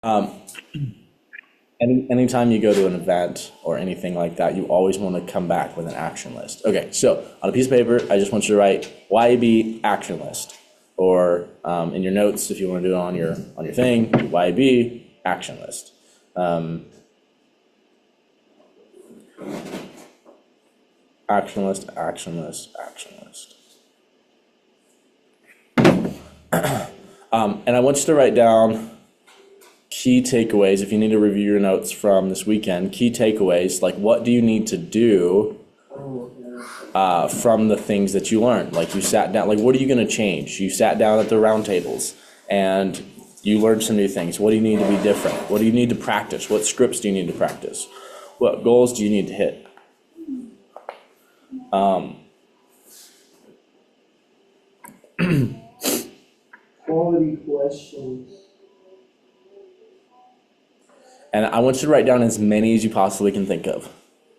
Um, anytime you go to an event or anything like that, you always want to come back with an action list. Okay, so on a piece of paper, I just want you to write YAB action list, or in your notes if you want to do it on your thing, YAB action list. Action list, action list, action list. And I want you to write down key takeaways. If you need to review your notes from this weekend, key takeaways, like what do you need to do from the things that you learned? Like you sat down, like what are you going to change? You sat down at the round tables and you learned some new things. What do you need to be different? What do you need to practice? What scripts do you need to practice? What goals do you need to hit? Quality questions. And I want you to write down as many as you possibly can think of.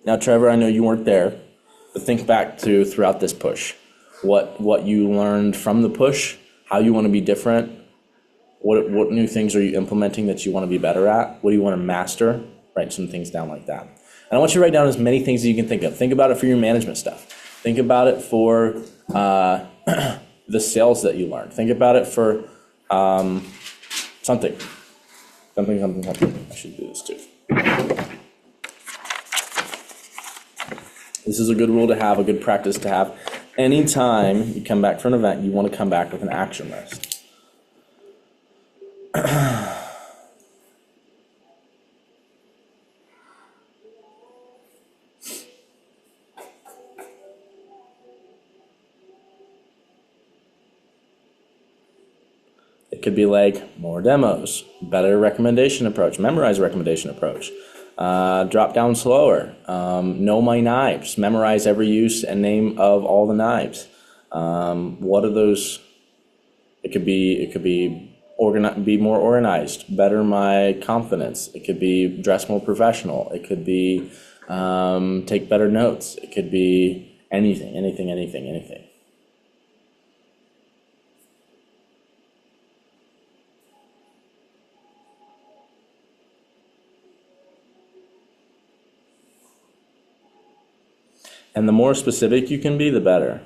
Now, Trevor, I know you weren't there, but think back to throughout this push. What you learned from the push, how you want to be different, what new things are you implementing that you want to be better at? What do you want to master? Write some things down like that. And I want you to write down as many things as you can think of. Think about it for your management stuff. Think about it for the sales that you learned. Think about it for something. Something. I should do this too. This is a good rule to have, a good practice to have. Anytime you come back for an event, you want to come back with an action list. It could be like more demos, better recommendation approach, memorize recommendation approach, drop down slower, know my knives, memorize every use and name of all the knives. What are those? It could be be more organized, better my confidence. It could be dress more professional. It could be take better notes. It could be anything. And the more specific you can be, the better.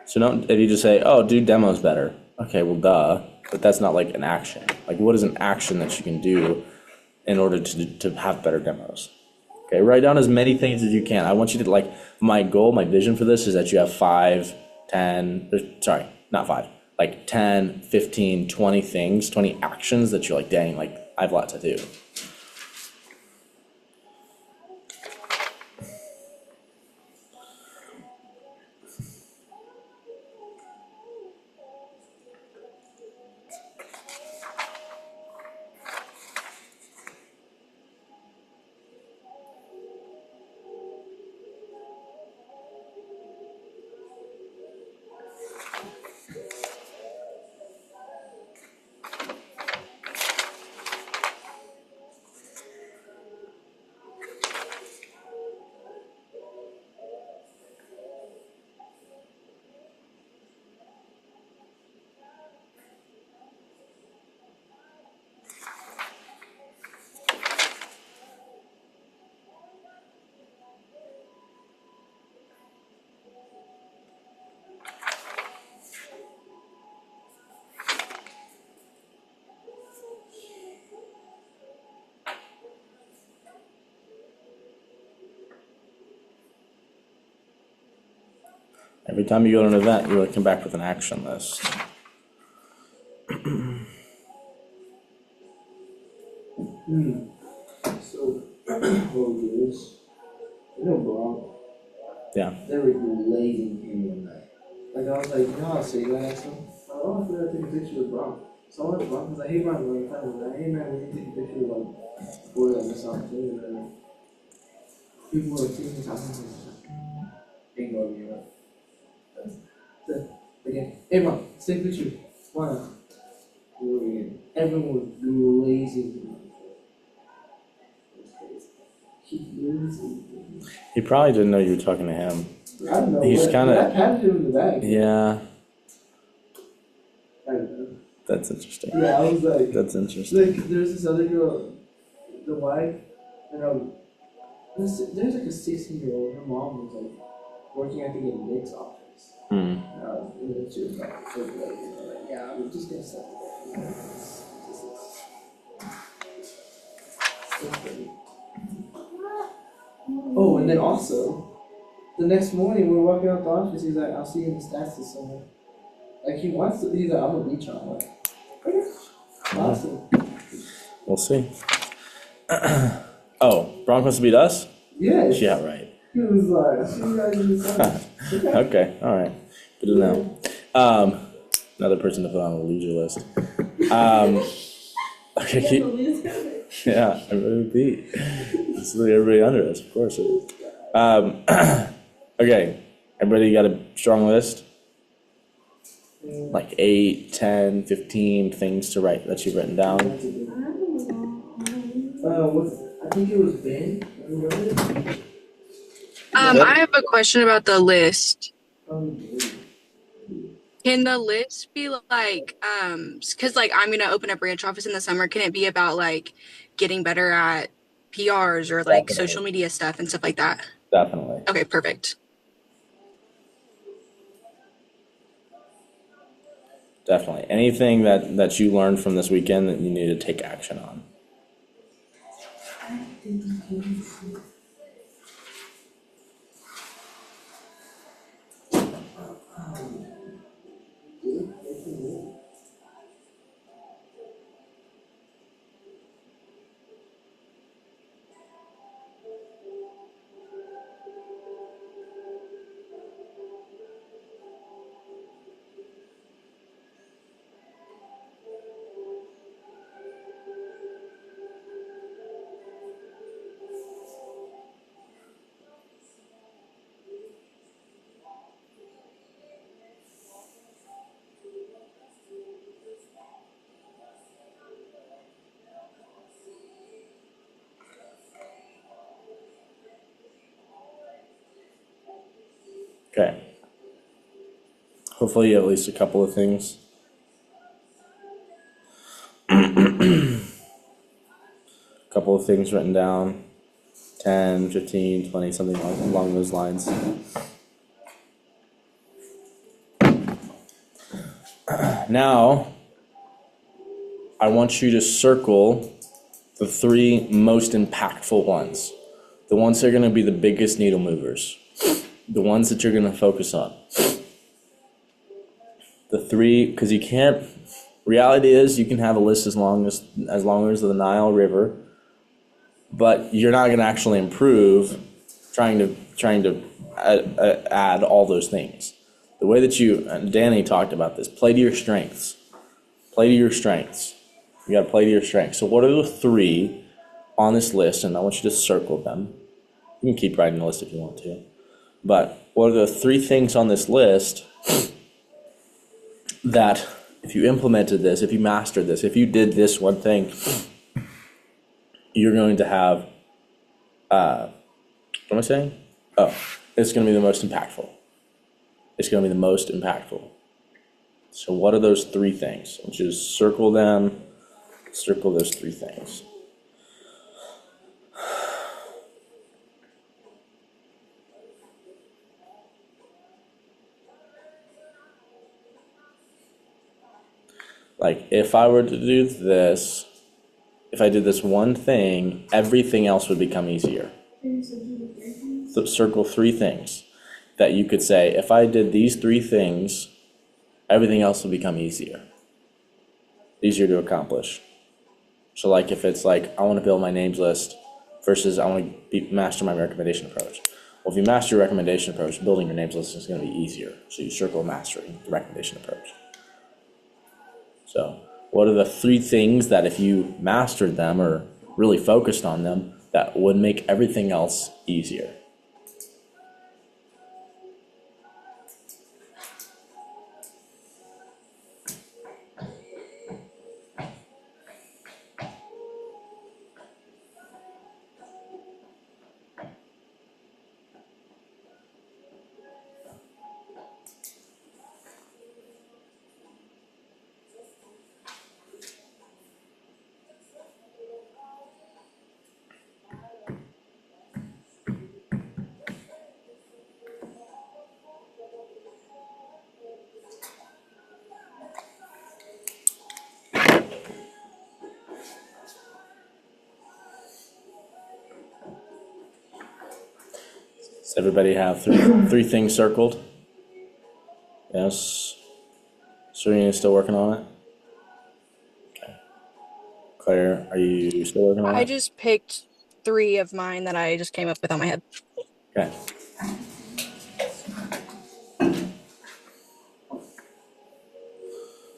So don't, if you just say, oh, do demos better. Okay, well, duh. But that's not like an action. Like, what is an action that you can do in order to have better demos? Okay, write down as many things as you can. I want you to, like, my goal, my vision for this is that you have 5, 10, sorry, not 5, like 10, 15, 20 things, 20 actions that you're like, dang, like, I have a lot to do. Every time you go to an event, you come back with an action list. So, what we do is, bro, Yeah. they were lazy in one night. Like, I was like, I say that, so, I feel take a picture with Brock. So I went to Brock, because I hate my like, I hate when you take a picture of, like, before that this opportunity, and people were like, taking talking, ain't going to be right. Again, hey, Brock, take a picture. Why not? Everyone was lazy. He probably didn't know you were talking to him. I don't know. He's kind I of, patted him in the back. yeah. I don't know. That's interesting. Yeah, I was like, That's interesting. there's this other girl, the wife, and there's like a 16-year-old. Her mom was like working, I think, in Nick's office. Hmm. And then she was like, yeah, I'm just gonna step away. So funny. Oh, and then also, the next morning we're walking out the office. He's like, I'll see you in the stats this summer. Like he wants to. He's like, I'm gonna reach on. I'm like, okay, awesome. We'll see. Oh, Broncos beat us? Yes. Yeah, right. He was like, I'll see you guys in the summer. Okay. Okay, all right. Good to know. Another person to put on the loser list. Okay, yeah, everybody beat. It's like everybody under us, of course it is. Okay, everybody got a strong list? Like 8, 10, 15 things to write that you've written down? I think it was Ben. Remember it? I have a question about the list. Um, Can the list be like, because like I'm gonna open a branch office in the summer. Can it be about like getting better at PRs or like Definitely. social media stuff and stuff like that? Definitely. Okay, perfect. Definitely. Anything that you learned from this weekend that you need to take action on. Okay. Hopefully you have at least a couple of things. Couple of things written down. 10, 15, 20, something along those lines. Now, I want you to circle the 3 most impactful ones. The ones that are going to be the biggest needle movers. The ones that you're going to focus on. The 3, because you can't, reality is you can have a list as long as the Nile River, but you're not going to actually improve trying to add all those things. The way that Danny talked about this, play to your strengths. Play to your strengths. You got to play to your strengths. So what are the 3 on this list? And I want you to circle them. You can keep writing the list if you want to. But what are the 3 things on this list that if you implemented this, if you mastered this, if you did this one thing, you're going to have, what am I saying? Oh, it's going to be the most impactful. It's going to be the most impactful. So what are those 3 things? I want you to circle them, circle those 3 things. Like, if I were to do this, if I did this one thing, everything else would become easier. So circle 3 things that you could say, if I did these 3 things, everything else will become easier. Easier to accomplish. So like if it's like, I want to build my names list versus I want to master my recommendation approach. Well, if you master your recommendation approach, building your names list is going to be easier. So you circle mastering the recommendation approach. So what are the 3 things that if you mastered them or really focused on them, that would make everything else easier? Everybody have three things circled? Yes. Serena still working on it? Okay. Claire, are you still working on I it? just picked 3 of mine that I just came up with on my head. Okay.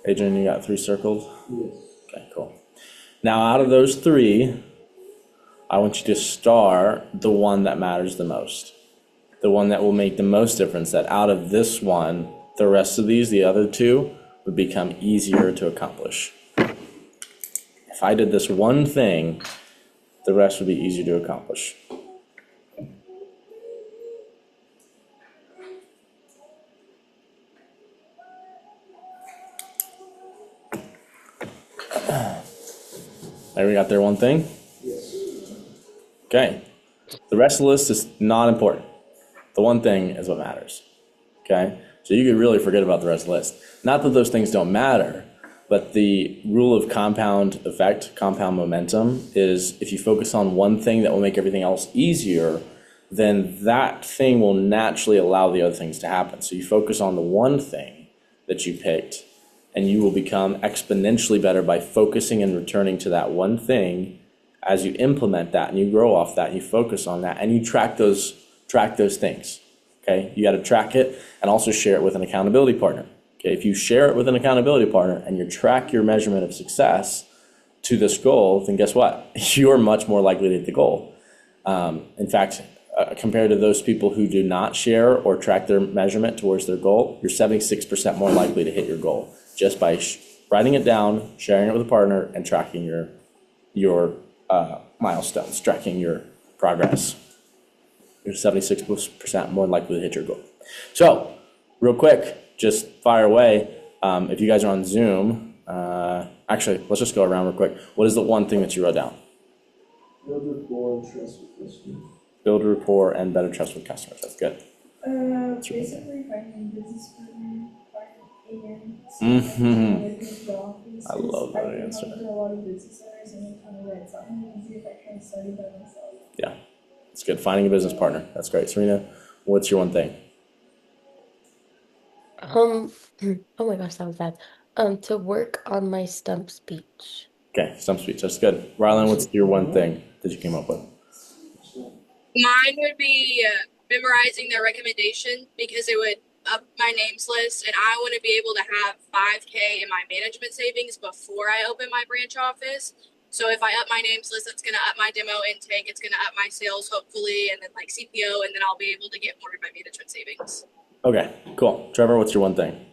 Adrian, you got 3 circled? Yes. Okay, cool. Now, out of those 3, I want you to star the one that matters the most. The one that will make the most difference, that out of this one, the rest of these, the other 2, would become easier to accomplish. If I did this one thing, the rest would be easier to accomplish. Everybody got their one thing? Yes. Okay. The rest of the list is not important. The one thing is what matters. Okay? So you could really forget about the rest of the list. Not that those things don't matter, but the rule of compound effect, compound momentum, is if you focus on one thing that will make everything else easier, then that thing will naturally allow the other things to happen. So you focus on the one thing that you picked, and you will become exponentially better by focusing and returning to that one thing as you implement that and you grow off that and you focus on that and you track those things. Okay, you got to track it and also share it with an accountability partner. Okay, if you share it with an accountability partner and you track your measurement of success to this goal, then guess what? You're much more likely to hit the goal. In fact, compared to those people who do not share or track their measurement towards their goal, you're 76% more likely to hit your goal just by writing it down, sharing it with a partner, and tracking your milestones, tracking your progress. You're 76% more likely to hit your goal. So, real quick, just fire away. If you guys are on Zoom, actually, let's just go around real quick. What is the one thing that you wrote down? Build rapport and trust with customers. Build rapport and better trust with customers. That's good. Basically finding business partner, and I love that answer. I've been to a lot of business owners and they kind of read something and see if I can study by myself. Yeah, it's good. Finding a business partner. That's great. Serena, what's your one thing? Oh my gosh, that was bad. To work on my stump speech. Okay, stump speech. That's good. Rylan, what's your one thing that you came up with? Mine would be memorizing their recommendation because it would up my names list, and I want to be able to have 5K in my management savings before I open my branch office. So if I up my names list, it's going to up my demo intake, it's going to up my sales hopefully, and then like CPO, and then I'll be able to get more in my management savings. Okay, cool. Trevor, what's your one thing?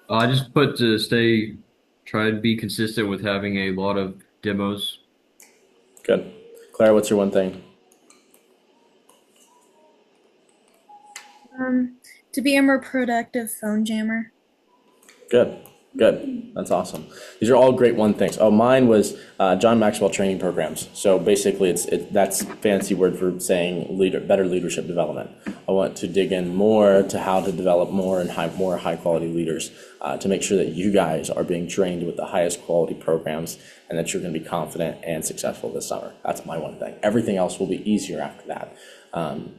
I just put to try and be consistent with having a lot of demos. Good. Claire, what's your one thing? To be a more productive phone jammer. Good. Good. That's awesome. These are all great one things. Oh, mine was John Maxwell training programs. So basically, that's fancy word for saying better leadership development. I want to dig in more to how to develop more high quality leaders to make sure that you guys are being trained with the highest quality programs and that you're going to be confident and successful this summer. That's my one thing. Everything else will be easier after that.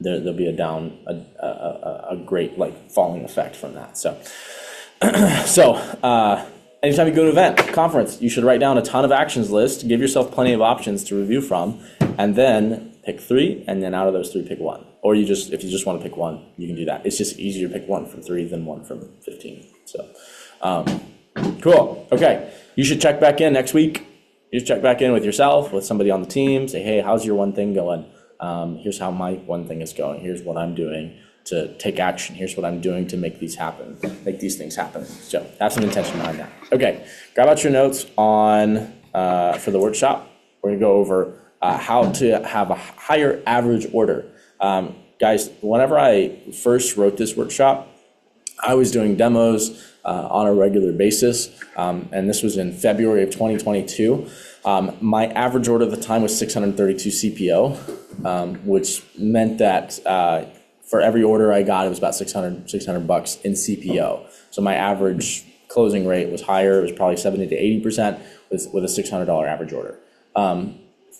There'll be a great falling effect from that. So anytime you go to an event, conference, you should write down a ton of actions list, give yourself plenty of options to review from, and then pick 3, and then out of those 3, pick 1. Or if you just want to pick 1, you can do that. It's just easier to pick 1 from 3 than 1 from 15. So, cool. Okay, you should check back in next week. You should check back in with yourself, with somebody on the team. Say, hey, how's your one thing going? Here's how my one thing is going. Here's what I'm doing to take action. Here's what I'm doing to make these things happen. So have some intention behind that. Okay, grab out your notes on for the workshop. We're gonna go over how to have a higher average order. Guys, whenever I first wrote this workshop, I was doing demos on a regular basis, and this was in February of 2022. My average order at the time was 632 CPO, which meant that for every order I got, it was about $600 in CPO. So my average closing rate was higher. It was probably 70 to 80% with a $600 average order.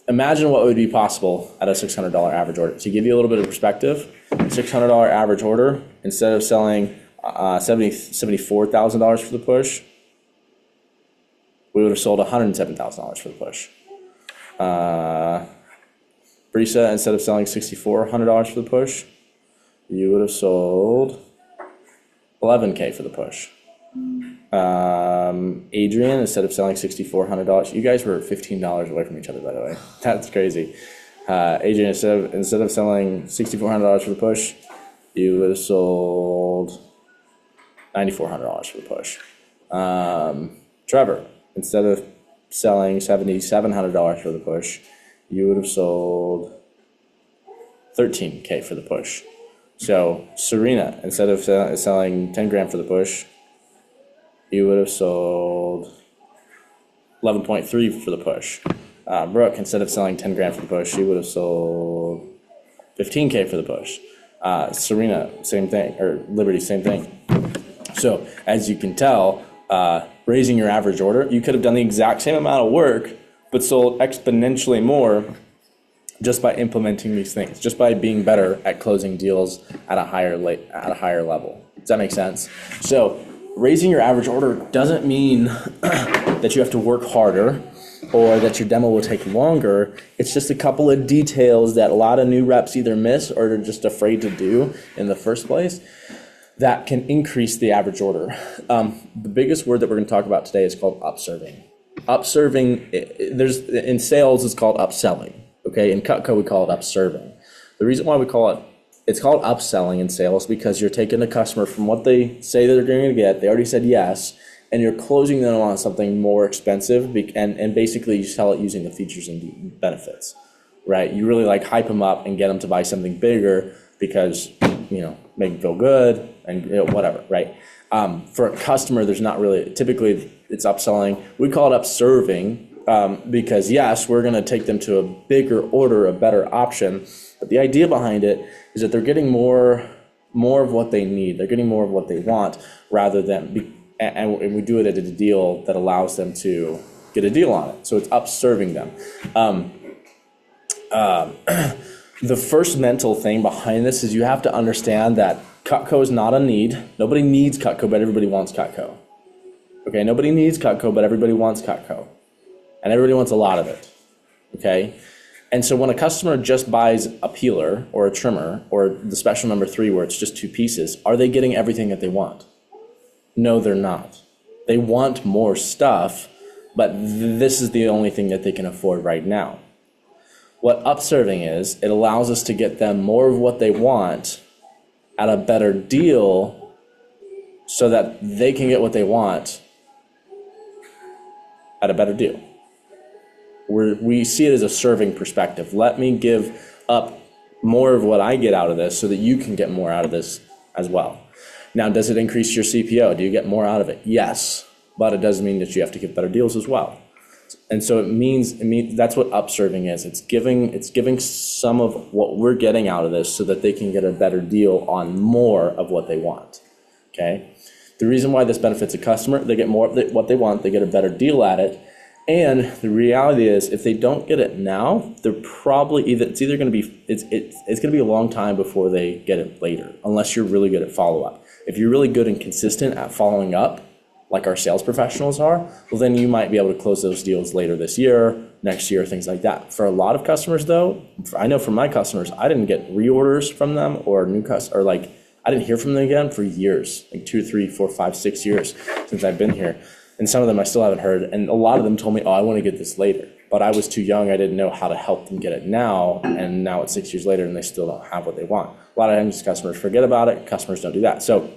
imagine what would be possible at a $600 average order. To give you a little bit of perspective, $600 average order, instead of selling $74,000 for the push, we would have sold $107,000 for the push. Brisa, instead of selling $6,400 for the push, you would have sold $11K for the push. Adrian, instead of selling $6,400, you guys were $15 away from each other, by the way. That's crazy. Adrian, instead of selling $6,400 for the push, you would have sold $9,400 for the push. Trevor, instead of selling $7,700 for the push, you would have sold $13K for the push. So Serena, instead of selling 10 grand for the push, you would have sold 11.3 for the push. Brooke, instead of selling 10 grand for the push, she would have sold 15K for the push. Serena, same thing, or Liberty, same thing. So as you can tell, raising your average order, you could have done the exact same amount of work, but sold exponentially more just by implementing these things, just by being better at closing deals at a higher level. Does that make sense? So raising your average order doesn't mean that you have to work harder or that your demo will take longer. It's just a couple of details that a lot of new reps either miss or they're just afraid to do in the first place that can increase the average order. The biggest word that we're going to talk about today is called upserving. Upserving, in sales, it's called upselling. Okay, in Cutco, we call it upserving. The reason why it's called upselling in sales because you're taking the customer from what they say that they're going to get, they already said yes, and you're closing them on something more expensive, and basically you sell it using the features and benefits, right? You really like hype them up and get them to buy something bigger because, make them feel good and whatever, right? For a customer, there's not really, typically it's upselling. We call it upserving because yes, we're going to take them to a bigger order, a better option. But the idea behind it is that they're getting more of what they need. They're getting more of what they want rather than, and we do it at a deal that allows them to get a deal on it. So it's upserving them. The first mental thing behind this is you have to understand that Cutco is not a need. Nobody needs Cutco, but everybody wants Cutco. Okay, nobody needs Cutco, but everybody wants Cutco. And everybody wants a lot of it. Okay? And so when a customer just buys a peeler or a trimmer or the special number 3 where it's just 2 pieces, are they getting everything that they want? No, they're not. They want more stuff, but this is the only thing that they can afford right now. What upserving is, it allows us to get them more of what they want at a better deal so that they can get what they want at a better deal. We see it as a serving perspective. Let me give up more of what I get out of this so that you can get more out of this as well. Now, does it increase your CPO? Do you get more out of it? Yes, but it does mean that you have to give better deals as well. And so it means that's what upserving is. It's giving some of what we're getting out of this so that they can get a better deal on more of what they want. Okay? The reason why this benefits a customer, they get more of what they want, they get a better deal at it. And the reality is, if they don't get it now, they're probably it's going to be a long time before they get it later, unless you're really good at follow up. If you're really good and consistent at following up, like our sales professionals are, well, then you might be able to close those deals later this year, next year, things like that. For a lot of customers, though, I know from my customers, I didn't get reorders from them or new customers, or I didn't hear from them again for years, like 2, 3, 4, 5, 6 years since I've been here. And some of them I still haven't heard. And a lot of them told me, oh, I want to get this later. But I was too young. I didn't know how to help them get it now. And now it's 6 years later and they still don't have what they want. A lot of times customers forget about it. Customers don't do that. So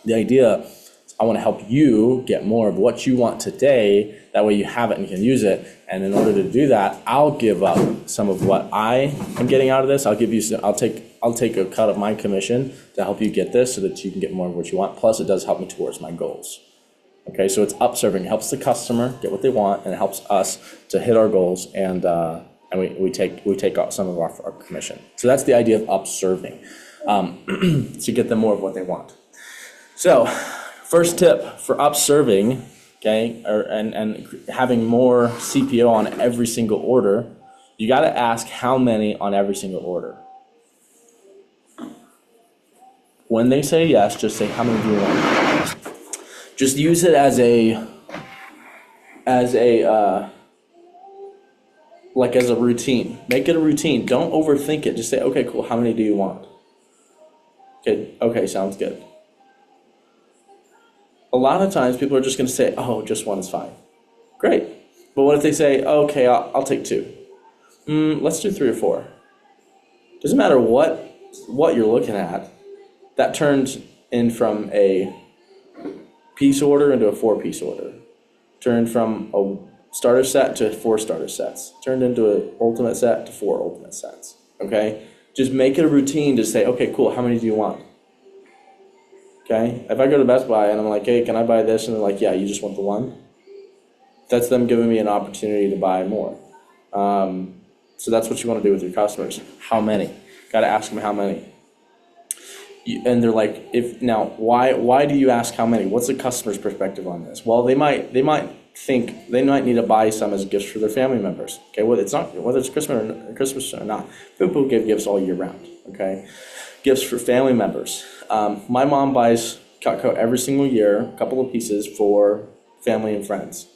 the idea is I want to help you get more of what you want today. That way you have it and you can use it. And in order to do that, I'll give up some of what I am getting out of this. I'll take a cut of my commission to help you get this so that you can get more of what you want. Plus it does help me towards my goals. Okay, so it's upserving. It helps the customer get what they want, and it helps us to hit our goals, and we take out some of our commission. So that's the idea of upserving, to get them more of what they want. So first tip for upserving, okay, and having more CPO on every single order You got to ask how many on every single order. When they say yes, just say how many do you want. Just use it as a like as a routine. Make it a routine. Don't overthink it. Just say, okay, cool. How many do you want? Okay, sounds good. A lot of times people are just going to say, oh, just one is fine. Great. But what if they say, okay, I'll take two. Let's do 3 or 4. Doesn't matter what you're looking at. That turns in from a piece order into a 4-piece order. Turned from a starter set to 4 starter sets. Turned into an ultimate set to 4 ultimate sets. Okay? Just make it a routine to say, okay, cool, how many do you want? Okay? If I go to Best Buy and I'm like, hey, can I buy this? And they're like, yeah, you just want the one? That's them giving me an opportunity to buy more. So that's what you want to do with your customers. How many? Got to ask them how many. And they're like, why do you ask how many? What's the customer's perspective on this? Well, they might think they might need to buy some as gifts for their family members. Okay, whether it's Christmas or not. People give gifts all year round. Okay, gifts for family members. My mom buys Cutco every single year, a couple of pieces for family and friends.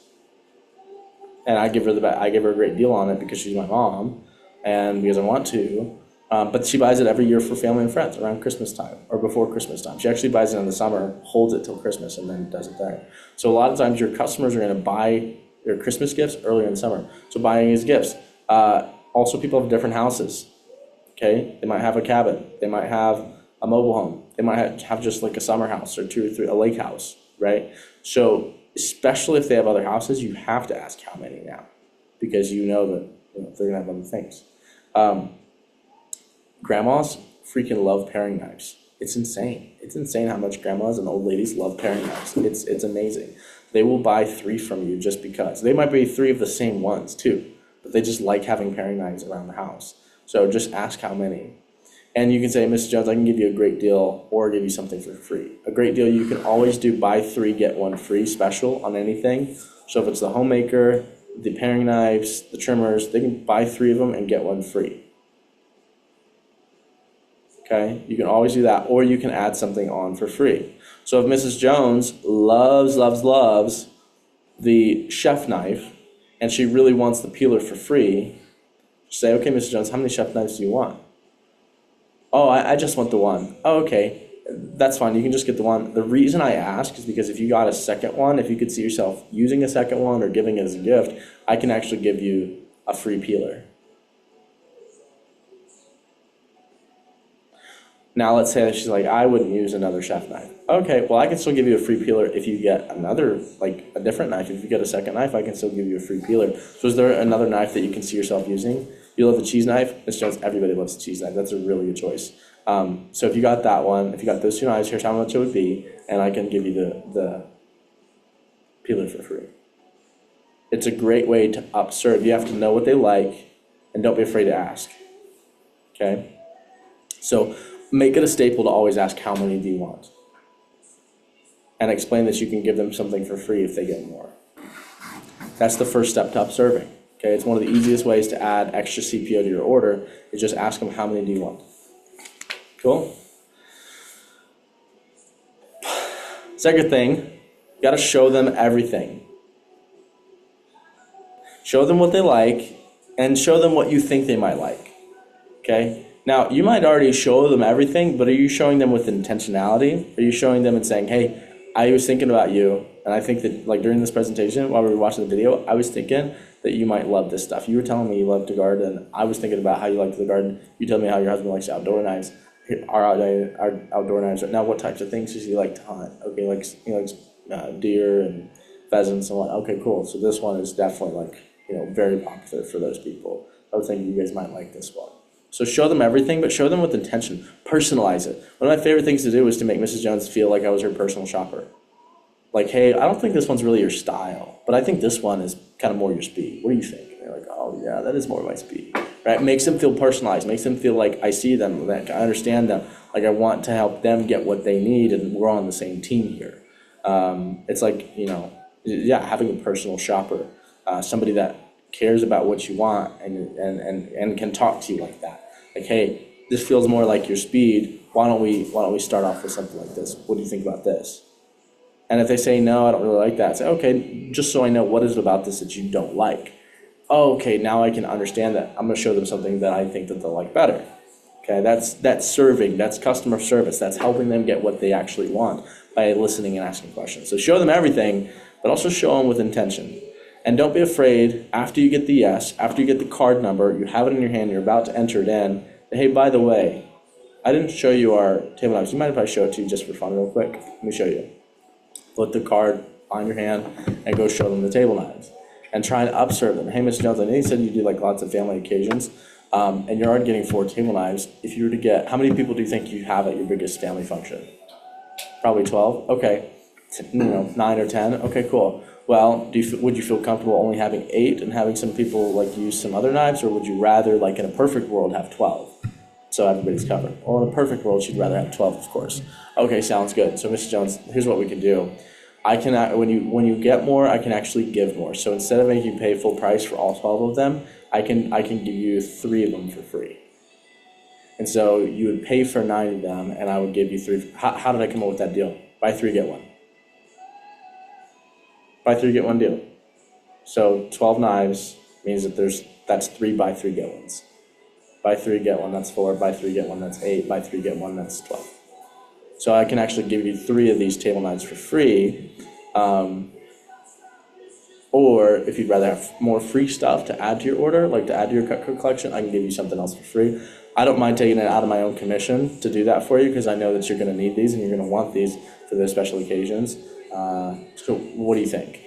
And I give her a great deal on it because she's my mom, and because I want to. But she buys it every year for family and friends around Christmas time or before Christmas time. She actually buys it in the summer, holds it till Christmas, and then does it there. So a lot of times your customers are going to buy their Christmas gifts earlier in the summer. So buying these gifts. Also, people have different houses. Okay, they might have a cabin. They might have a mobile home. They might have just like a summer house or 2 or 3, a lake house, right? So especially if they have other houses, you have to ask how many now, because you know that they're gonna have other things. Grandmas freaking love paring knives. It's insane. It's insane how much grandmas and old ladies love paring knives. It's amazing. They will buy 3 from you just because. They might be 3 of the same ones too, but they just like having paring knives around the house. So just ask how many. And you can say, Mrs. Jones, I can give you a great deal or give you something for free. A great deal, you can always do buy 3, get 1 free special on anything. So if it's the homemaker, the paring knives, the trimmers, they can buy 3 of them and get 1 free. Okay, you can always do that, or you can add something on for free. So if Mrs. Jones loves the chef knife, and she really wants the peeler for free, say, okay, Mrs. Jones, how many chef knives do you want? Oh, I just want the one. Oh, okay, that's fine. You can just get the one. The reason I ask is because if you got a second one, if you could see yourself using a second one or giving it as a gift, I can actually give you a free peeler. Now let's say that she's like, I wouldn't use another chef knife. Okay, well I can still give you a free peeler if you get another, like a different knife. If you get a second knife, I can still give you a free peeler. So is there another knife that you can see yourself using? You love the cheese knife? Ms. Jones, everybody loves the cheese knife. That's a really good choice. So if you got that one, if you got those 2 knives, here's how much it would be, and I can give you the peeler for free. It's a great way to upserve. You have to know what they like, and don't be afraid to ask. Okay? So make it a staple to always ask how many do you want, and explain that you can give them something for free if they get more. That's the first step to upserving. Okay, it's one of the easiest ways to add extra CPO to your order is just ask them how many do you want. Cool? Second thing, you gotta show them everything. Show them what they like and show them what you think they might like. Okay? Now, you might already show them everything, but are you showing them with intentionality? Are you showing them and saying, hey, I was thinking about you, and I think that like during this presentation, while we were watching the video, I was thinking that you might love this stuff. You were telling me you love to garden. I was thinking about how you like to garden. You told me how your husband likes outdoor knives. Our outdoor knives. Now, what types of things does he like to hunt? Okay, he likes deer and pheasants and what. Okay, cool. So this one is definitely very popular for those people. I was thinking you guys might like this one. So show them everything, but show them with intention. Personalize it. One of my favorite things to do is to make Mrs. Jones feel like I was her personal shopper. Like, hey, I don't think this one's really your style, but I think this one is kind of more your speed. What do you think? And they're like, oh yeah, that is more my speed. Right? Makes them feel personalized. Makes them feel like I see them, that I understand them. Like I want to help them get what they need, and we're on the same team here. It's like, having a personal shopper, somebody that cares about what you want and can talk to you like that. Like, hey, this feels more like your speed. Why don't we start off with something like this? What do you think about this? And if they say, no, I don't really like that, say, okay, just so I know, what is it about this that you don't like? Oh, okay, now I can understand that. I'm gonna show them something that I think that they'll like better. Okay, that's serving, that's customer service, that's helping them get what they actually want by listening and asking questions. So show them everything, but also show them with intention. And don't be afraid, after you get the yes, after you get the card number, you have it in your hand, you're about to enter it in, hey, by the way, I didn't show you our table knives. You mind if I show it to you just for fun real quick? Let me show you. Put the card on your hand and go show them the table knives. And try and upserve them. Hey, Mr. Jones, I know you said you do like lots of family occasions, and you're already getting 4 table knives. If you were to get, how many people do you think you have at your biggest family function? Probably 12? Okay. 9 or 10? Okay, cool. Well, would you feel comfortable only having 8 and having some people like use some other knives, or would you rather, like in a perfect world, have 12? So everybody's covered. Well, in a perfect world, she'd rather have 12, of course. Okay, sounds good. So, Mr. Jones, here's what we can do. I can, when you get more, I can actually give more. So instead of making you pay full price for all 12 of them, I can give you 3 of them for free. And so you would pay for 9 of them, and I would give you 3. How did I come up with that deal? Buy 3, get 1. Buy 3, get 1 deal. So 12 knives means that that's 3 buy 3 get 1s. Buy 3, get 1, that's 4. Buy 3, get 1, that's 8. Buy 3, get 1, that's 12. So I can actually give you 3 of these table knives for free. Or if you'd rather have more free stuff to add to your order, like to add to your Cutco collection, I can give you something else for free. I don't mind taking it out of my own commission to do that for you, because I know that you're going to need these and you're going to want these for those special occasions. So what do you think?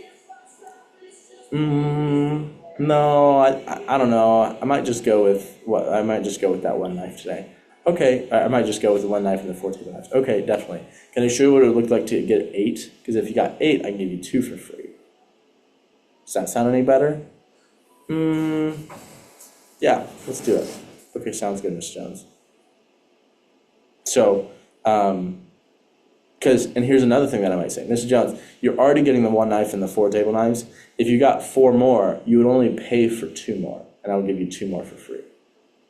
No, I don't know. I might just go with that 1 knife today. Okay, I might just go with the 1 knife and the 4 table knives. Okay, definitely. Can I show you what it would look like to get 8? Because if you got 8, I can give you 2 for free. Does that sound any better? Yeah, let's do it. Okay, sounds good, Ms. Jones. So, and here's another thing that I might say. Mr. Jones, you're already getting the 1 knife and the 4 table knives. If you got 4 more, you would only pay for 2 more, and I would give you 2 more for free.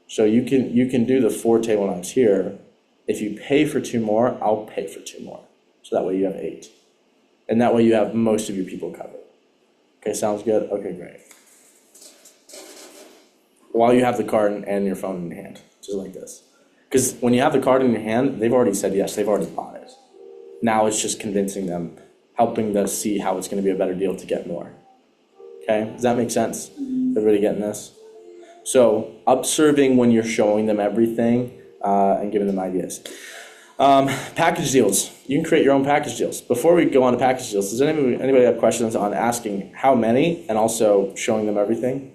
So you can do the 4 table knives here. If you pay for 2 more, I'll pay for 2 more. So that way you have 8. And that way you have most of your people covered. Okay, sounds good? Okay, great. While you have the card and your phone in your hand, just like this. Because when you have the card in your hand, they've already said yes, they've already bought it. Now it's just convincing them, helping them see how it's going to be a better deal to get more. Okay, does that make sense? Everybody getting this? So upserving when you're showing them everything and giving them ideas. Package deals. You can create your own package deals. Before we go on to package deals, does anybody have questions on asking how many and also showing them everything?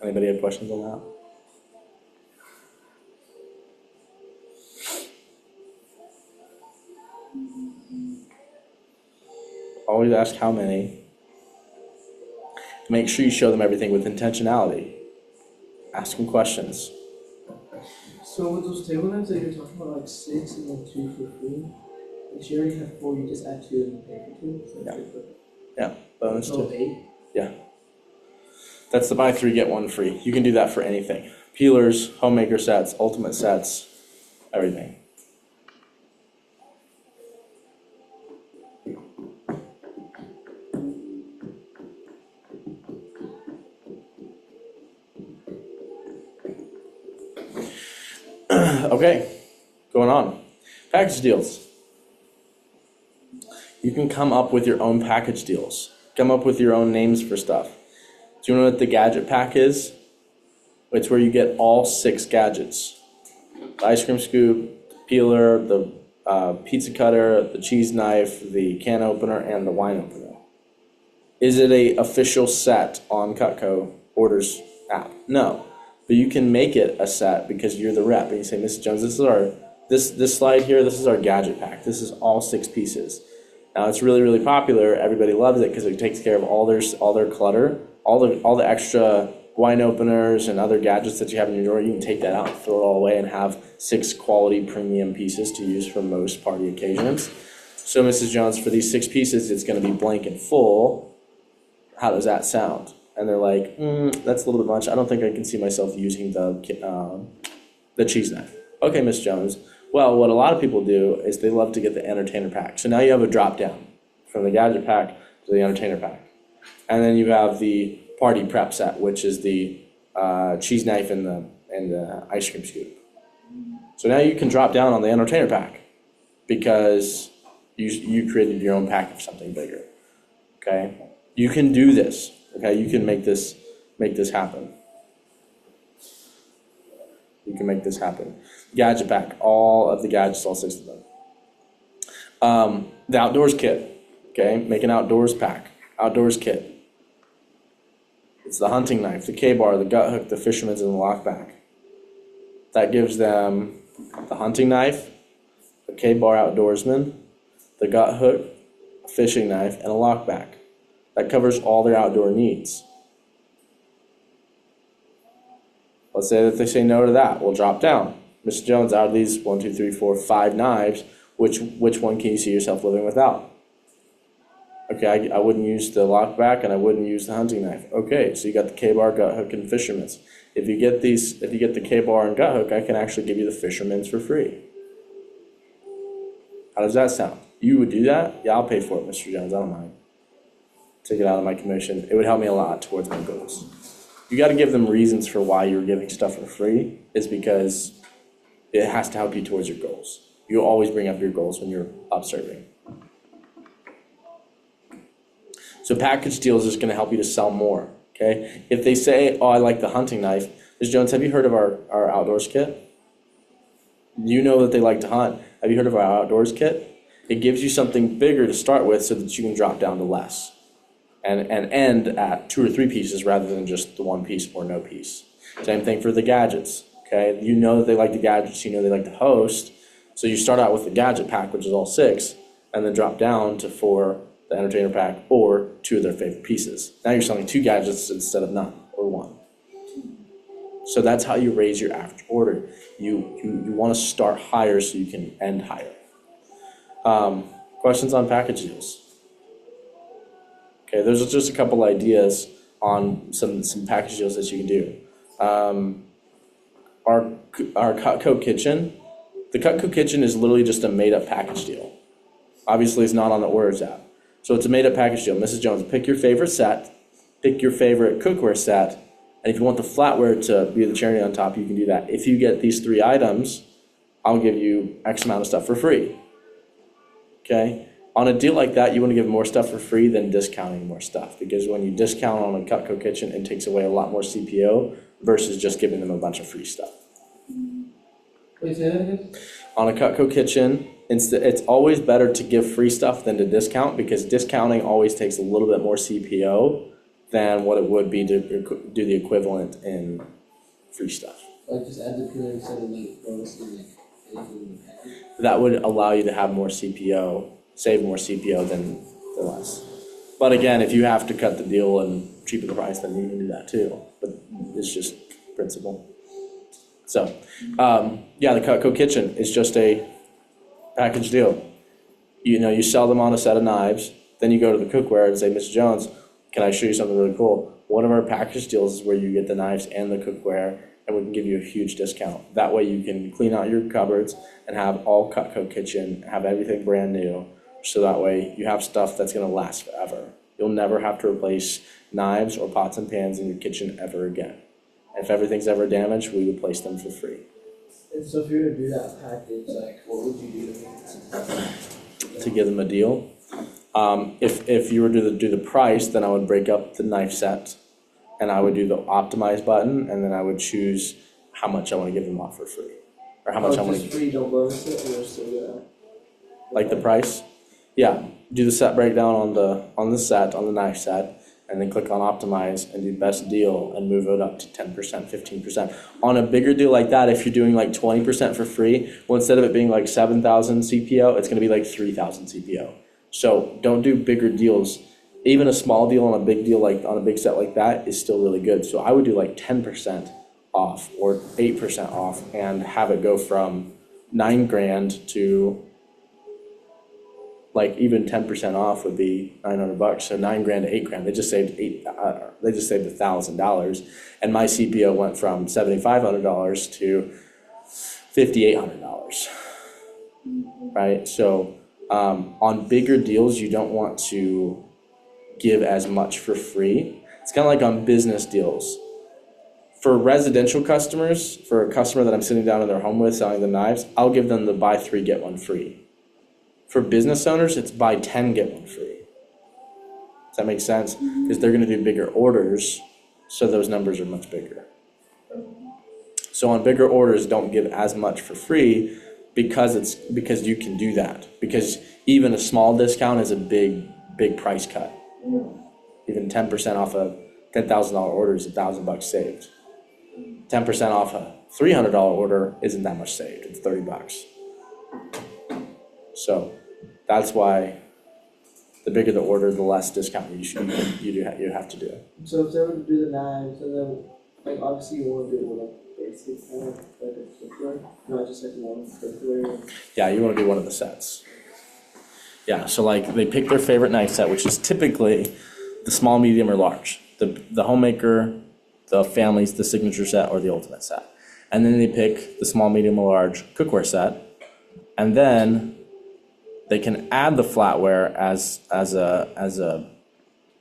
Anybody have questions on that? Always ask how many. Make sure you show them everything with intentionality. Ask them questions. So with those table knives that you're talking about, like 6 and then 2 for free, if you already have 4, you just add 2 and pay for 2. So Yeah, bonus so 2. 8. Yeah. That's the buy 3, get 1 free. You can do that for anything. Peelers, homemaker sets, ultimate sets, everything. Okay, going on. Package deals. You can come up with your own package deals. Come up with your own names for stuff. Do you know what the gadget pack is? It's where you get all 6 gadgets. The ice cream scoop, the peeler, the pizza cutter, the cheese knife, the can opener, and the wine opener. Is it an official set on Cutco Orders app? No. But you can make it a set because you're the rep. And you say, Mrs. Jones, this is our this slide here, this is our gadget pack. This is all 6 pieces. Now it's really, really popular. Everybody loves it because it takes care of all their clutter, all the extra wine openers and other gadgets that you have in your drawer. You can take that out and throw it all away and have 6 quality premium pieces to use for most party occasions. So Mrs. Jones, for these 6 pieces, it's gonna be blank and full. How does that sound? And they're like, that's a little bit much. I don't think I can see myself using the cheese knife. Okay, Miss Jones. Well, what a lot of people do is they love to get the entertainer pack. So now you have a drop down from the gadget pack to the entertainer pack. And then you have the party prep set, which is the cheese knife and the ice cream scoop. So now you can drop down on the entertainer pack because you created your own pack of something bigger. Okay? You can do this. Okay? You can make this happen. You can make this happen. Gadget pack, all of the gadgets, all 6 of them. The outdoors kit. Okay? Make an outdoors pack. Outdoors kit. It's the hunting knife, the K-bar, the gut hook, the fisherman's, and the lockback. That gives them the hunting knife, the K-bar outdoorsman, the gut hook, a fishing knife, and a lockback. That covers all their outdoor needs. Let's say that they say no to that. We'll drop down. Mr. Jones, out of these 1, 2, 3, 4, 5 knives, which one can you see yourself living without? Okay, I wouldn't use the lockback and I wouldn't use the hunting knife. Okay, so you got the K-bar, gut hook, and fisherman's. If you get the K-bar and gut hook, I can actually give you the fisherman's for free. How does that sound? You would do that? Yeah, I'll pay for it, Mr. Jones. I don't mind. Take it out of my commission. It would help me a lot towards my goals. You got to give them reasons for why you're giving stuff for free. Is because it has to help you towards your goals. You'll always bring up your goals when you're observing. So package deals is going to help you to sell more. Okay. If they say, "Oh, I like the hunting knife," Ms. Jones, have you heard of our outdoors kit? You know that they like to hunt. Have you heard of our outdoors kit? It gives you something bigger to start with so that you can drop down to less and end at 2 or 3 pieces rather than just the 1 piece or no piece. Same thing for the gadgets. Okay. You know that they like the gadgets. You know they like the host. So you start out with the gadget pack, which is all 6, and then drop down to 4, the entertainer pack, or 2 of their favorite pieces. Now you're selling 2 gadgets instead of none, or 1. So that's how you raise your average order. You want to start higher so you can end higher. Questions on package deals? Okay, there's just a couple ideas on some package deals that you can do. Our Cutco Kitchen, the Cutco Kitchen is literally just a made up package deal. Obviously it's not on the orders app. So it's a made up package deal. Mrs. Jones, pick your favorite set, pick your favorite cookware set, and if you want the flatware to be the cherry on top, you can do that. If you get these 3 items, I'll give you X amount of stuff for free. Okay? On a deal like that, you want to give more stuff for free than discounting more stuff, because when you discount on a Cutco Kitchen, it takes away a lot more CPO versus just giving them a bunch of free stuff. Wait, say that again? On a Cutco Kitchen, it's always better to give free stuff than to discount, because discounting always takes a little bit more CPO than what it would be to do the equivalent in free stuff. Like just add the peeler instead of like bonus and like anything in the package? That would allow you to have more CPO, save more CPO than less. But again, if you have to cut the deal and cheapen the price, then you can do that too. But it's just principle. So, yeah, the Cutco Kitchen is just a package deal. You sell them on a set of knives, then you go to the cookware and say, "Mr. Jones, can I show you something really cool?" One of our package deals is where you get the knives and the cookware, and we can give you a huge discount. That way you can clean out your cupboards and have all Cutco Kitchen, have everything brand new, so that way you have stuff that's going to last forever. You'll never have to replace knives or pots and pans in your kitchen ever again. If everything's ever damaged, we replace them for free. And so if you were to do that package, like what would you do to make that? To give them a deal. If you were to do the price, then I would break up the knife set, and I would do the optimize button, and then I would choose how much I want to give them off for free, or how much I want to just free, don't bonus it, and they're still gonna. like the price. Yeah, do the set breakdown on the knife set, and then click on optimize and do best deal and move it up to 10%, 15%. On a bigger deal like that, if you're doing like 20% for free, well, instead of it being like 7,000 CPO, it's gonna be like 3,000 CPO. So don't do bigger deals. Even a small deal on a big deal, like on a big set like that, is still really good. So I would do like 10% off or 8% off and have it go from $9,000 to like even 10% off would be $900. So $9,000 to $8,000. They just saved $1,000, and my CPO went from $7,500 to $5,800. Right? So on bigger deals, you don't want to give as much for free. It's kind of like on business deals. For residential customers, for a customer that I'm sitting down in their home with selling them knives, I'll give them the buy 3, get 1 free. For business owners, it's buy 10, get 1 free. Does that make sense? Because they're going to do bigger orders, so those numbers are much bigger. So on bigger orders, don't give as much for free because you can do that. Because even a small discount is a big price cut. Even 10% off a $10,000 order is $1,000 saved. 10% off a $300 order isn't that much saved. It's $30. So that's why the bigger the order, the less discount you have to do. So if they were to do the knives, and then like obviously you want to do it with like basic kind of like a cookware, not just like one cookware. Yeah, you want to do one of the sets. Yeah, so like they pick their favorite knife set, which is typically the small, medium, or large. The homemaker, the family's, the signature set, or the ultimate set. And then they pick the small, medium, or large cookware set, and then they can add the flatware as a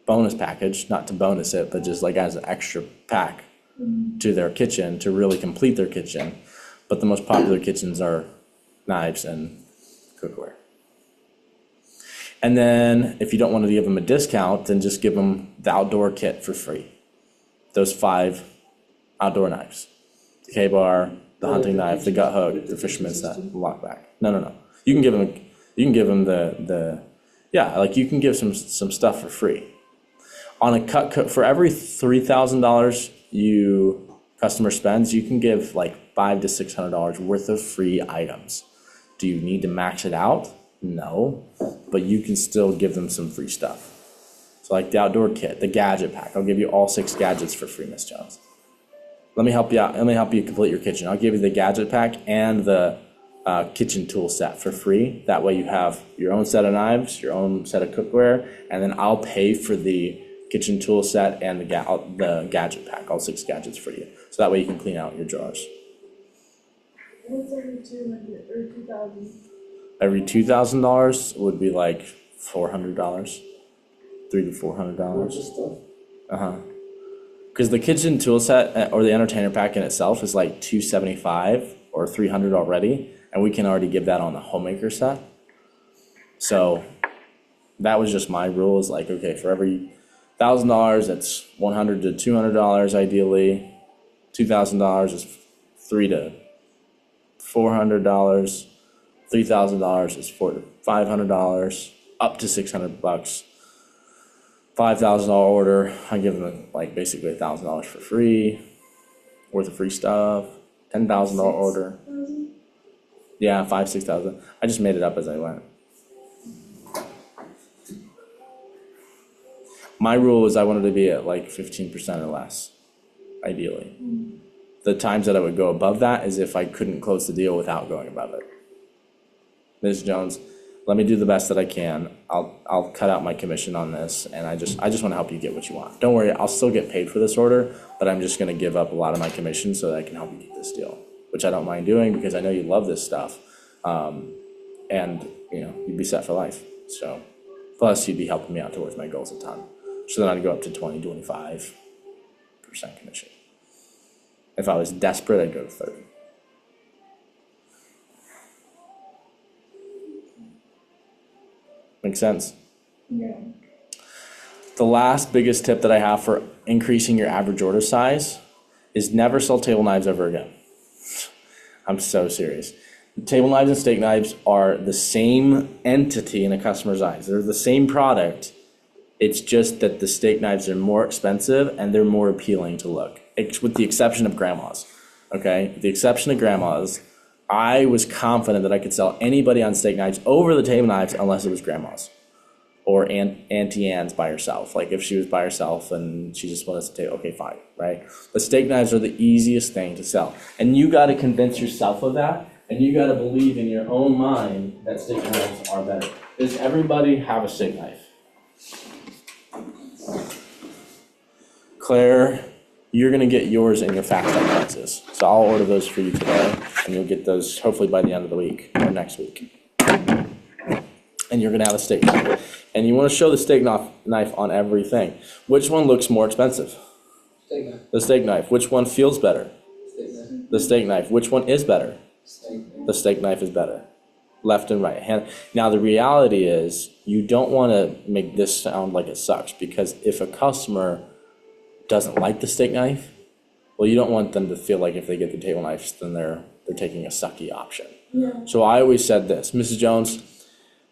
bonus package, not to bonus it, but just like as an extra pack to their kitchen to really complete their kitchen. But the most popular kitchens are knives and cookware. And then if you don't want to give them a discount, then just give them the outdoor kit for free. Those 5 outdoor knives. The K-bar, the hunting knife, the gut hook, the fisherman's net, the lockback. No. You can give them you can give some stuff for free. On a cut for every $3,000 customer spends, you can give like $500 to $600 worth of free items. Do you need to max it out? No, but you can still give them some free stuff. So like the outdoor kit, the gadget pack. I'll give you all 6 gadgets for free, Miss Jones. Let me help you out. Let me help you complete your kitchen. I'll give you the gadget pack and the kitchen tool set for free. That way you have your own set of knives, your own set of cookware, and then I'll pay for the kitchen tool set and the gadget pack, all 6 gadgets for you. So that way you can clean out your drawers. What's every 200 or 2,000? Every $2,000 would be like $400, $300 to $400. Just stuff. Because the kitchen tool set or the entertainer pack in itself is like $275 or $300 already, and we can already give that on the homemaker set. So that was just my rule, is like, okay, for every $1,000, that's $100 to $200 ideally. $2,000 is $300 to $400. $3,000 is $400 to $500, up to $600. $5,000 order, I give them like basically $1,000 for free, worth of free stuff. $10,000 order. Yeah, 5,000-6,000. I just made it up as I went. My rule is I wanted to be at like 15% or less, ideally. The times that I would go above that is if I couldn't close the deal without going above it. Ms. Jones, let me do the best that I can. I'll cut out my commission on this, and I just want to help you get what you want. Don't worry, I'll still get paid for this order, but I'm just going to give up a lot of my commission so that I can help you get this deal, which I don't mind doing because I know you love this stuff, and you'd be set for life. So, plus you'd be helping me out towards my goals a ton. So then I'd go up to 20-25% commission. If I was desperate, I'd go to 30. Make sense? Yeah. The last biggest tip that I have for increasing your average order size is never sell table knives ever again. I'm so serious. Table knives and steak knives are the same entity in a customer's eyes. They're the same product. It's just that the steak knives are more expensive and they're more appealing to look, with the exception of grandma's. Okay? With the exception of grandma's, I was confident that I could sell anybody on steak knives over the table knives unless it was grandma's or Auntie Anne's by herself. Like if she was by herself and she just wanted to take, okay, fine, right? But steak knives are the easiest thing to sell. And you got to convince yourself of that, and you got to believe in your own mind that steak knives are better. Does everybody have a steak knife? Claire, you're gonna get yours in your fast food boxes. So I'll order those for you today, and you'll get those hopefully by the end of the week or next week. And you're gonna have a steak knife. And you wanna show the steak knife on everything. Which one looks more expensive? Steak knife. The steak knife. Which one feels better? Steak knife. The steak knife. Which one is better? Steak knife. The steak knife is better. Left and right hand. Now the reality is you don't want to make this sound like it sucks, because if a customer doesn't like the steak knife, well, you don't want them to feel like if they get the table knives, then they're taking a sucky option. Yeah. So I always said this, Mrs. Jones,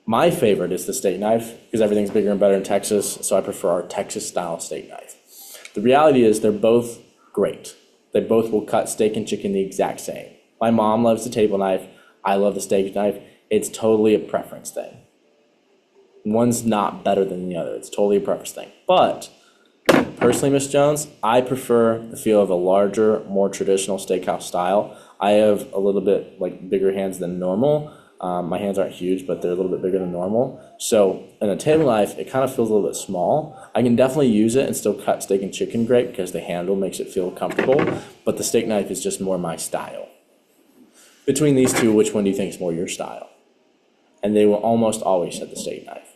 my favorite is the steak knife because everything's bigger and better in Texas, so I prefer our Texas style steak knife. The reality is they're both great. They both will cut steak and chicken the exact same. My mom loves the table knife. I love the steak knife. It's totally a preference thing. One's not better than the other. It's totally a preference thing. But personally, Miss Jones, I prefer the feel of a larger, more traditional steakhouse style. I have a little bit like bigger hands than normal. My hands aren't huge, but they're a little bit bigger than normal. So in a table knife, it kind of feels a little bit small. I can definitely use it and still cut steak and chicken great because the handle makes it feel comfortable. But the steak knife is just more my style. Between these two, which one do you think is more your style? And they will almost always set the steak knife.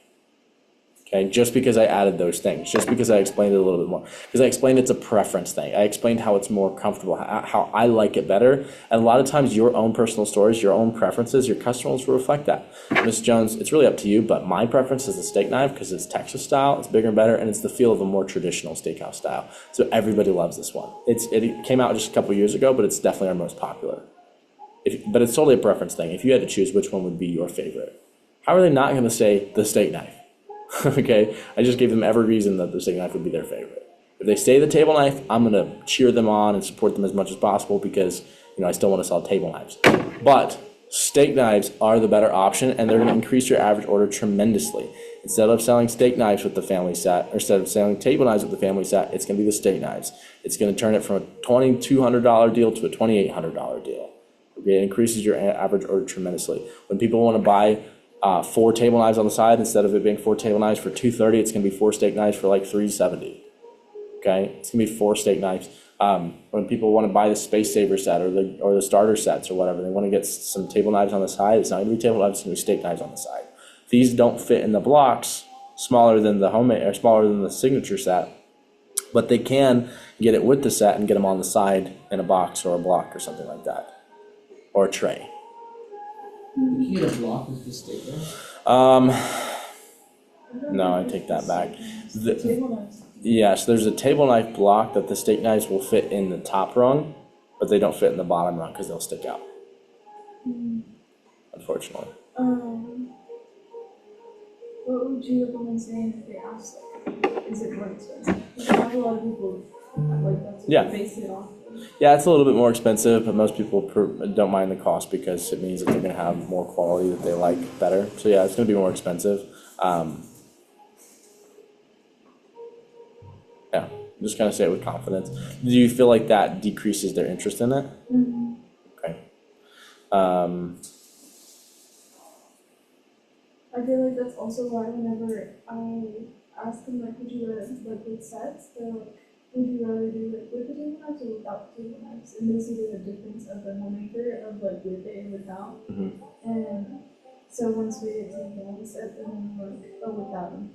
Okay, just because I added those things, just because I explained it a little bit more, because I explained it's a preference thing. I explained how it's more comfortable, how I like it better. And a lot of times your own personal stories, your own preferences, your customers will reflect that. Ms. Jones, it's really up to you, but my preference is the steak knife because it's Texas style, it's bigger and better, and it's the feel of a more traditional steakhouse style. So everybody loves this one. It came out just a couple years ago, but it's definitely our most popular. But it's totally a preference thing. If you had to choose which one would be your favorite, how are they not going to say the steak knife? Okay, I just gave them every reason that the steak knife would be their favorite. If they say the table knife, I'm going to cheer them on and support them as much as possible because, I still want to sell table knives. But steak knives are the better option, and they're going to increase your average order tremendously. Instead of selling steak knives with the family set, or instead of selling table knives with the family set, it's going to be the steak knives. It's going to turn it from a $2,200 deal to a $2,800 deal. Okay, it increases your average order tremendously. When people want to buy 4 table knives on the side, instead of it being 4 table knives for $230, it's going to be 4 steak knives for like $370. Okay, it's going to be 4 steak knives. When people want to buy the Space Saver set or the starter sets or whatever, they want to get some table knives on the side. It's not going to be table knives; it's going to be steak knives on the side. These don't fit in the blocks, smaller than the homemade or smaller than the signature set, but they can get it with the set and get them on the side in a box or a block or something like that, or a tray. You can get a block with the steak knife. No, I take that back. Table knives. Yes, there's a table knife block that the steak knives will fit in the top rung, but they don't fit in the bottom rung because they'll stick out. Unfortunately. What would you recommend saying if they ask, like, is it more expensive? Because I have a lot of people like that's what Yeah. they base it off. Yeah, it's a little bit more expensive, but most people don't mind the cost because it means that they're going to have more quality that they like better. So yeah, it's going to be more expensive. Yeah, just kind of say it with confidence. Do you feel like that decreases their interest in it? Mm-hmm. Okay. I feel like that's also why whenever I ask them like, would you rather like with sets, they're like, would you rather do it with the table knives or without the table knives? And they see the difference of the homemaker of like with it and without. Mhm. And so once we get to the set, then we're like, oh, without them.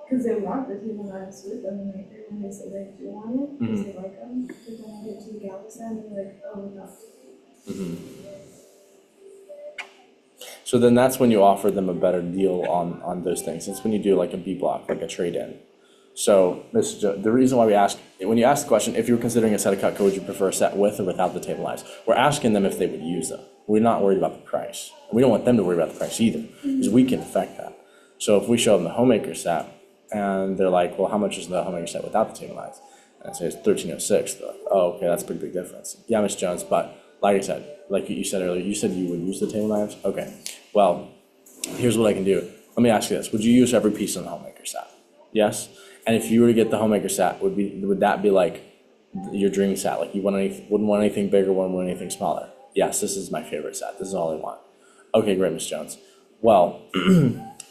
Because they want the table knives with the homemaker when they say they do want it, because they like them. But then I get to the galley set and they're like, oh, without. So then that's when you offer them a better deal on those things. It's when you do like a B block, like a trade-in. So the reason why we ask, when you ask the question, if you were considering a set of Cutco, would you prefer a set with or without the table knives? We're asking them if they would use them. We're not worried about the price. We don't want them to worry about the price either, because we can affect that. So if we show them the homemaker set, and they're like, well, how much is the homemaker set without the table knives? And I say it's $1,306. They're like, oh, okay, that's a pretty big difference. Yeah, Miss Jones, but like I said, like you said earlier, you said you would use the table knives? Okay, well, here's what I can do. Let me ask you this. Would you use every piece in the homemaker set? Yes? And if you were to get the homemaker set, would that be like your dream set? Like you wouldn't want anything bigger, wouldn't want anything smaller? Yes, this is my favorite set. This is all I want. Okay, great, Miss Jones. well,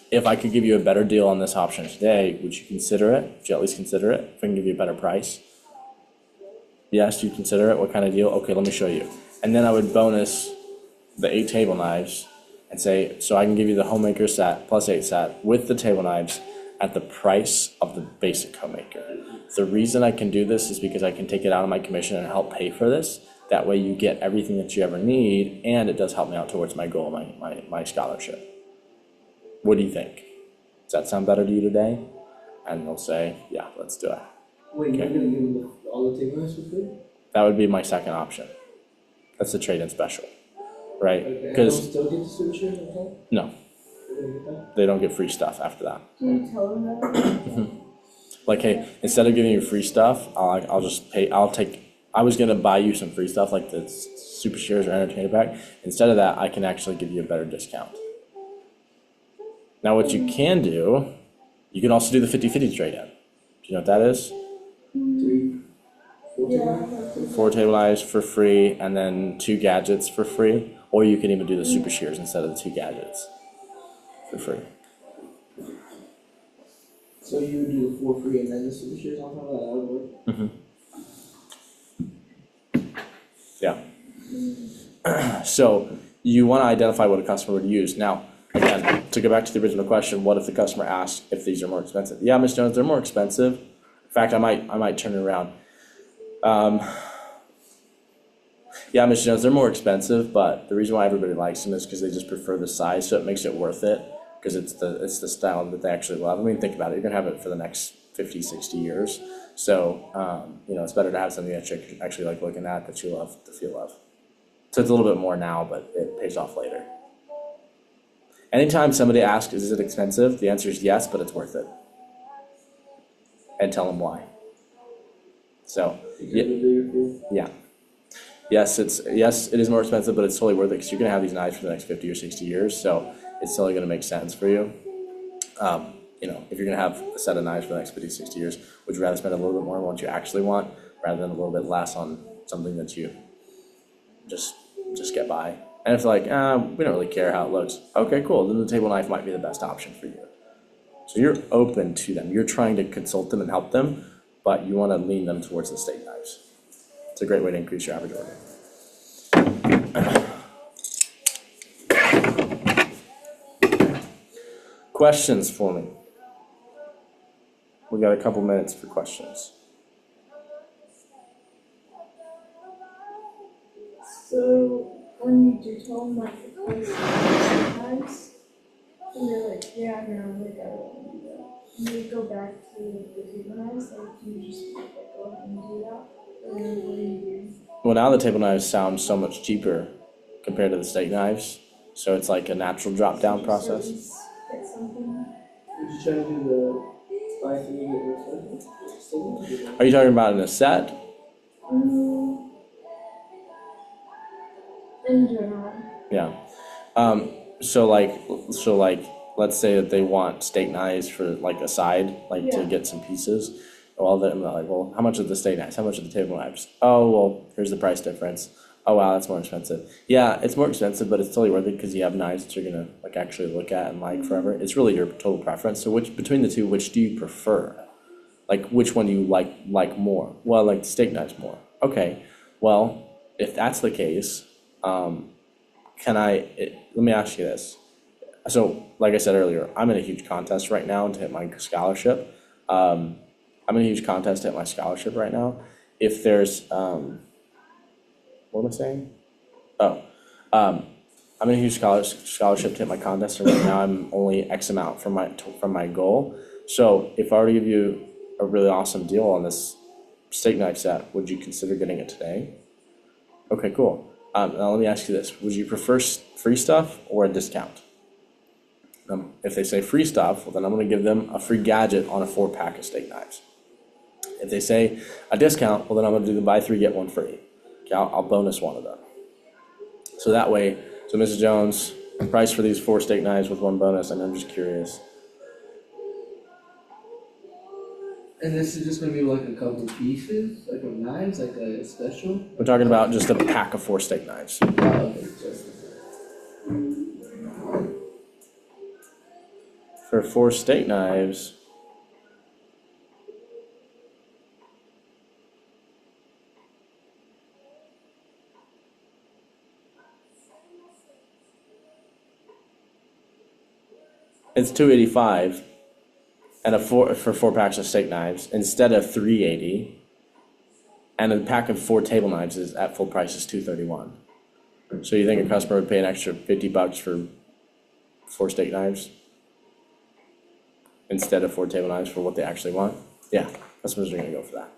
if I could give you a better deal on this option today, would you consider it? Would you at least consider it? If I can give you a better price? Yes, you consider it? What kind of deal? Okay, let me show you. And then I would bonus the 8 table knives and say, so I can give you the homemaker set plus 8 set with the table knives at the price of the basic homemaker. The reason I can do this is because I can take it out of my commission and help pay for this. That way you get everything that you ever need, and it does help me out towards my goal, my scholarship. What do you think? Does that sound better to you today? And they'll say, yeah, let's do it. Wait, you're gonna give them all the table knives for free? That would be my second option. That's the trade-in special, right? Okay, and they'll Because, still get the switcher and all? no, They're gonna get that? they don't get free stuff after that. Do you tell them that? Like, hey, instead of giving you free stuff, I'll just pay, I was gonna buy you some free stuff like the Super Shares or Entertainer Pack. Instead of that, I can actually give you a better discount. Now, what you can do, you can also do the 50-50 trade-in. Do you know what that is? 3, 4 table Yeah. knives? 4 table knives for free, and then 2 gadgets for free. Or you can even do the Super Shears instead of the 2 gadgets for free. So you would do the 4 free and then the super shares on top of that would work? Yeah. So you want to identify what a customer would use. Now, again, to go back to the original question, what if the customer asks if these are more expensive? Yeah, Ms. Jones, they're more expensive. In fact, I might turn it around. Yeah, Ms. Jones, they're more expensive, but the reason why everybody likes them is because they just prefer the size, so it makes it worth it, because it's the style that they actually love. I mean, think about it, you're gonna have it for the next 50, 60 years. So, it's better to have something that you actually like looking at, that you love, the feel of. So it's a little bit more now, but it pays off later. Anytime somebody asks, is it expensive? The answer is yes, but it's worth it. And tell them why. So, Because of the bigger field? yeah. Yes, it is more expensive, but it's totally worth it, because you're gonna have these knives for the next 50 or 60 years, so it's totally gonna make sense for you. If you're gonna have a set of knives for the next 50, 60 years, would you rather spend a little bit more on what you actually want, rather than a little bit less on something that you just get by? And if like, we don't really care how it looks, okay, cool, then the table knife might be the best option for you. So you're open to them, you're trying to consult them and help them, but you wanna lean them towards the steak knives. It's a great way to increase your average order. Questions for me? We got a couple minutes for questions. So when you do tell them like the price sometimes, and they're like, yeah, no, like I don't want to do that. And you go back to the table knives, like you just like go ahead and do that, or what do you do? Well, now the table knives sound so much cheaper compared to the steak knives, so it's like a natural drop down process. Get something. Would you try to do the buy 3 get one free? Are you talking about in a set? In general. Yeah. So like, let's say that they want steak knives for like a side, like to Yeah. get some pieces. Well, then they're like, well, how much are the steak knives? How much are the table knives? Oh, well, here's the price difference. Oh, wow, that's more expensive. Yeah, it's more expensive, but it's totally worth it, because you have knives that you're gonna like actually look at and like forever. It's really your total preference. So between the two, which do you prefer? Like, which one do you like more? Well, I like the steak knives more. Okay, well, if that's the case, let me ask you this. So, like I said earlier, I'm in a huge contest right now to hit my scholarship. I'm in a huge contest to hit my scholarship right now. If there's, what am I saying? I'm in a huge scholarship to hit my contest, and right now I'm only X amount from my goal. So, if I were to give you a really awesome deal on this steak knife set, would you consider getting it today? Okay, cool. Now let me ask you this: would you prefer free stuff or a discount? If they say free stuff, well, then I'm going to give them a free gadget on a 4-pack of steak knives. If they say a discount, well, then I'm going to do the buy 3 get 1 free. Okay, I'll bonus one of them. So that way, so Mrs. Jones, price for these 4 steak knives with 1 bonus, and I'm just curious. And this is just gonna be like a couple pieces, like of knives, like a special? We're talking about just a pack of 4 steak knives. Oh, okay, just. for 4 steak knives. It's $285, and for 4 packs of steak knives instead of $380, and a pack of 4 table knives is at full price is $231. So you think a customer would pay an extra $50 for 4 steak knives instead of 4 table knives for what they actually want? Yeah, customers are gonna go for that.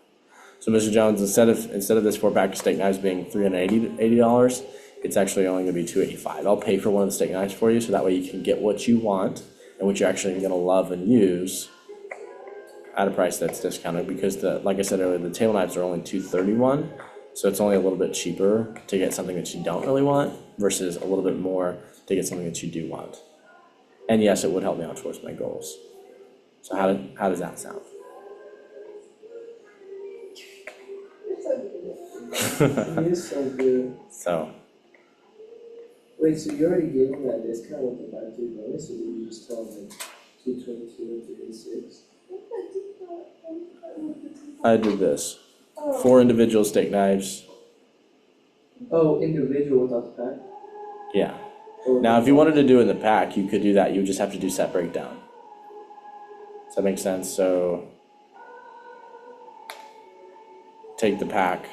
So Mr. Jones, instead of this 4 pack of steak knives being $380, it's actually only gonna be $285. I'll pay for one of the steak knives for you, so that way you can get what you want and what you're actually gonna love and use at a price that's discounted, because like I said earlier, the table knives are only $231, so it's only a little bit cheaper to get something that you don't really want versus a little bit more to get something that you do want. And yes, it would help me out towards my goals. So how does that sound? It is so good. So Wait, so you already gave them that discount with the 5K bonus, or did you just tell them 222 and 386? I did this. 4 individual steak knives. Oh, individual without the pack? Yeah. Or Now, if you wanted to do it in the pack, you could do that. You would just have to do set breakdown. Does that make sense? So take the pack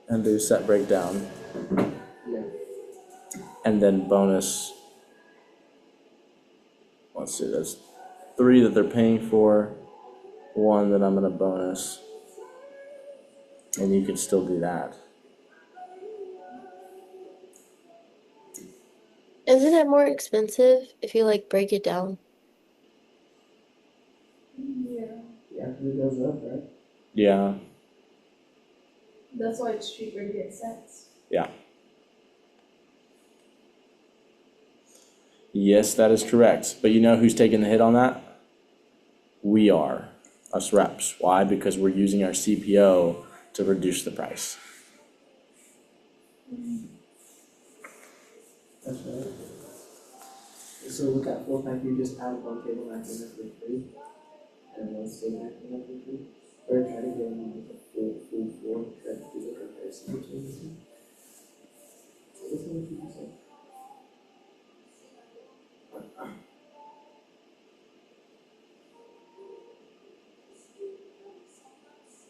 and do set breakdown, Yeah. and then bonus. Let's see, there's 3 that they're paying for, 1 that I'm gonna bonus, and you could still do that. Isn't it more expensive if you like break it down? Yeah, Yeah, it goes up, right? Yeah, that's why it's cheaper to get sets. yeah. Yes, that is correct. But you know who's taking the hit on that? We are, us reps. Why? Because we're using our CPO to reduce the price. That's right. So with that 4 pack, you just add 1 table knife in there for free, and 1 steak knife in there for free? Or try to get them like a full 4, try to do like a comparison between the two? What's the one you said?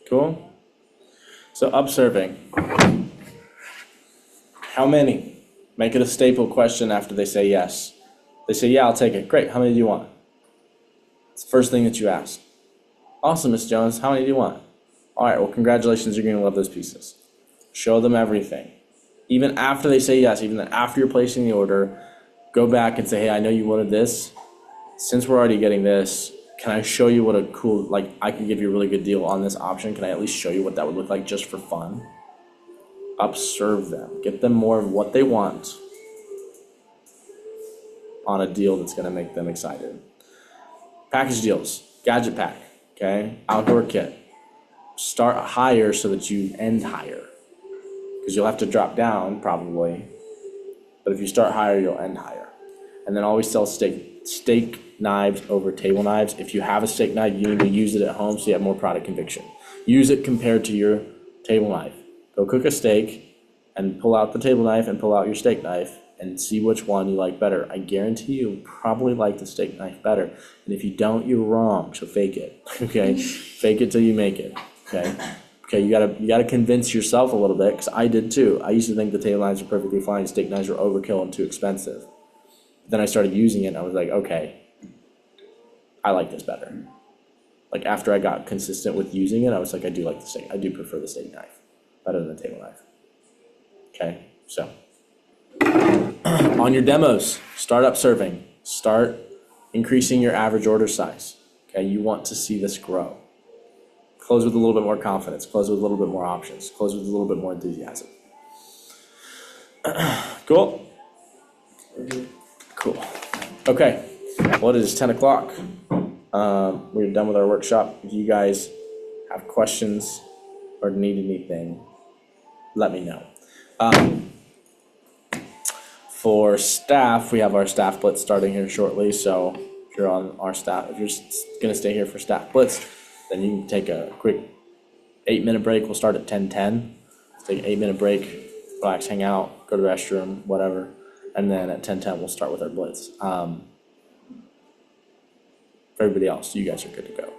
Cool? So upserving. How many? Make it a staple question after they say yes. They say, yeah, I'll take it. Great, how many do you want? It's the first thing that you ask. Awesome, Miss Jones, how many do you want? All right, well, congratulations, you're gonna love those pieces. Show them everything. Even after they say yes, even after you're placing the order, go back and say, hey, I know you wanted this. Since we're already getting this, can I show you what a cool, like, I can give you a really good deal on this option. Can I at least show you what that would look like just for fun? Upserve them. Get them more of what they want on a deal that's gonna make them excited. Package deals, gadget pack, okay? Outdoor kit. Start higher so that you end higher. Because you'll have to drop down probably. But if you start higher, you'll end higher. And then always sell steak knives over table knives. If you have a steak knife, you need to use it at home so you have more product conviction. Use it compared to your table knife. Go cook a steak and pull out the table knife and pull out your steak knife and see which one you like better. I guarantee you'll probably like the steak knife better. And if you don't, you're wrong, so fake it, okay? Fake it till you make it, okay? Okay, you gotta convince yourself a little bit, because I did too. I used to think the table knives were perfectly fine, steak knives were overkill and too expensive. Then I started using it and I was like, okay, I like this better. Like after I got consistent with using it, I was like, I do prefer the steak knife better than the table knife. Okay, so on your demos, start upserving, start increasing your average order size. Okay, you want to see this grow. Close with a little bit more confidence, close with a little bit more options, close with a little bit more enthusiasm. Cool? Cool. Okay, well, it is 10 o'clock. We're done with our workshop. If you guys have questions or need anything, let me know. For staff, we have our staff blitz starting here shortly, so If you're on our staff, if you're gonna stay here for staff blitz, then you can take a quick 8-minute break. We'll start at 10:10. Take an 8-minute break, relax, hang out, go to the restroom, whatever. And then at 10:10, we'll start with our blitz. For everybody else, you guys are good to go.